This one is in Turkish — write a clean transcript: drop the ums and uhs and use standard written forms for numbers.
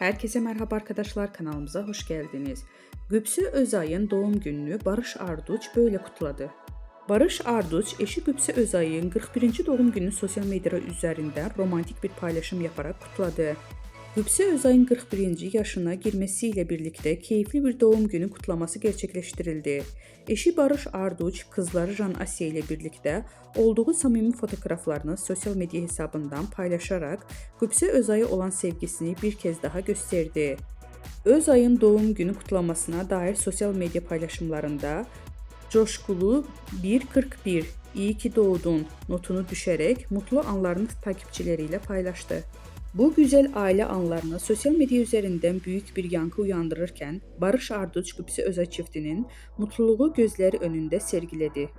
Herkese merhaba arkadaşlar, kanalımıza hoş geldiniz. Gübsü Özay'ın doğum gününü Barış Arduç böyle kutladı. Barış Arduç eşi Gübsü Özay'ın 41. doğum gününü sosyal medya üzerinden romantik bir paylaşım yaparak kutladı. Gübsü Özay'ın 41. yaşına girmesiyle birlikte keyifli bir doğum günü kutlaması gerçekleştirildi. Eşi Barış Arduç, kızları Jan Asya ile birlikte olduğu samimi fotoğraflarını sosyal medya hesabından paylaşarak Gübsü Özay'a olan sevgisini bir kez daha gösterdi. Özay'ın doğum günü kutlamasına dair sosyal medya paylaşımlarında coşkulu 1.41 iyi ki doğdun notunu düşerek mutlu anlarını takipçileriyle paylaştı. Bu güzel aile anlarını sosyal medya üzerinden büyük bir yankı uyandırırken Barış Arduç Gübsü Özay çiftinin mutluluğu gözleri önünde sergiledi.